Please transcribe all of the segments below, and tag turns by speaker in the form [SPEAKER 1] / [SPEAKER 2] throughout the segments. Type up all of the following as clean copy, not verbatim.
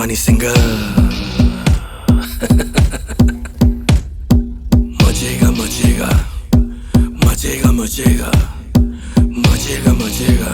[SPEAKER 1] Honey singer मचेगा मचेगा मचेगा मचेगा मचेगा मचेगा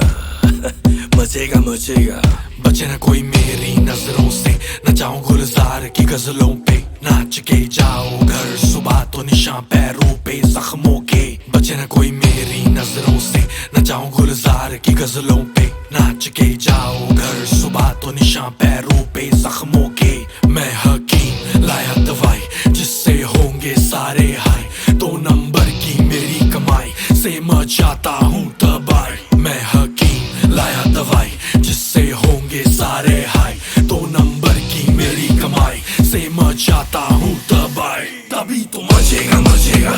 [SPEAKER 1] मचेगा मचेगा। बचे ना कोई मेरी नजरों से, न जाऊं गुलजार की गजलों पे, नाच के जाओ घर सुबह तो निशान पैरों पे जख्मों के। बचे ना कोई मेरी नजरों से, न जाऊं गुलजार की गजलों पे, नाच के जाओ घर सुबह तो निशान पैरों पे जख्मों के। मैं हकीम लाया दवाई जिससे होंगे सारे हाय, 2 नंबर की मेरी कमाई से मचाता हूँ तबाही। मैं हकीम लाया दवाई जिससे होंगे सारे हाय, 2 नंबर की मेरी कमाई से मचाता हूँ तबाही। तभी तो मचेगा मचेगा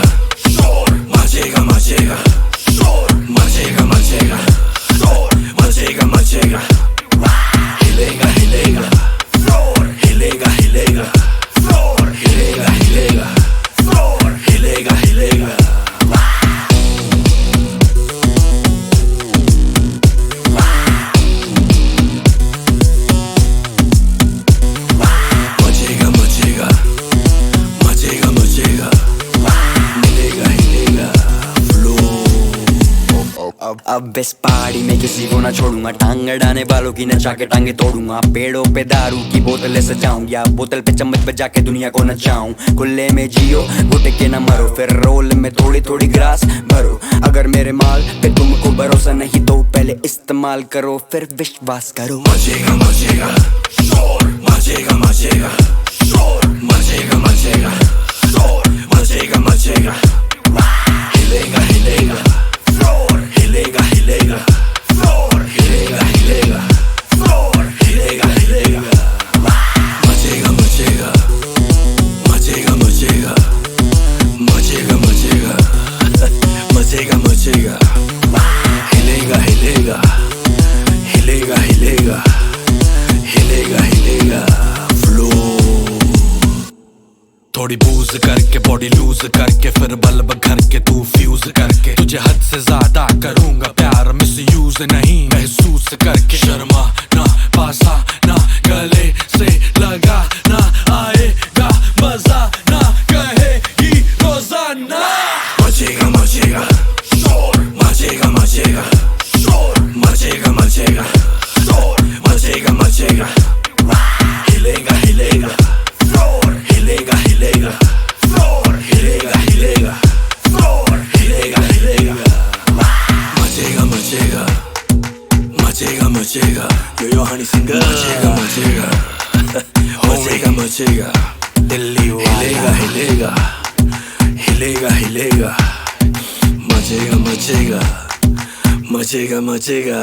[SPEAKER 1] शोर, मचेगा मचेगा शोर, मचेगा मचेगा शोर, मचेगा मचेगा। हिलेगा हिलेगा फ्लोर, हिलेगा हिलेगा फ्लोर, हिलेगा हिलेगा फ्लोर, हिलेगा हिलेगा। मचेगा मचेगा मचेगा मचेगा, हिलेगा हिलेगा फ्लोर।
[SPEAKER 2] अब इस पहाड़ी में किसी को ना छोड़ूंगा, टांग अड़ाने वालों की नचा के टांगे तोड़ूंगा। पेड़ों पे दारू की बोतलें सजाऊं या बोतल पे चम्मच बजा के दुनिया को नचाऊं। खुले में जियो घुट के न मरो, फिर रोल में थोड़ी थोड़ी ग्रास भरो। अगर मेरे माल पे तुमको भरोसा नहीं तो पहले इस्तेमाल करो फिर विश्वास करो।
[SPEAKER 1] मचेगा मचेगा शोर, मचेगा मचेगा शोर, मचेगा मचेगा शोर, मचेगा मचेगा। हिलेगा हिलेगा फ्लोर, हिलेगा हिलेगा फ्लोर, हिलेगा हिलेगा फ्लोर, हिलेगा हिलेगा। मचेगा मचेगा मचेगा मचेगा मचेगा मचेगा मचेगा मचेगा। हिलेगा हिलेगा हिलेगा हिलेगा हिलेगा हिलेगा फ्लोर। थोड़ी बूज करके बॉडी लूज करके, फिर बल्ब घर के तू फ्यूज करके, तुझे हद से ज्यादा करूंगा प्यार मिस यूज नहीं महसूस करके। शर्मा ना पासा ना गले से लगा ना, आएगा मजा ना कहेगी रोजाना। मचेगा मचेगा शोर, मचेगा मचेगा शोर, मचेगा मचेगा शोर, मचेगा मचेगा। हिलेगा हिलेगा फ्लोर, हिलेगा हिलेगा फ्लोर, हिलेगा हिलेगा फ्लोर, हिलेगा हिलेगा। मचेगा मचेगा मचेगा मचेगा, यो हनी सिंगर। मचेगा मचेगा मचेगा मचेगा, दिल्ली हिलेगा हिलेगा हिलेगा हिलेगा। मचेगा मचेगा मचेगा मचेगा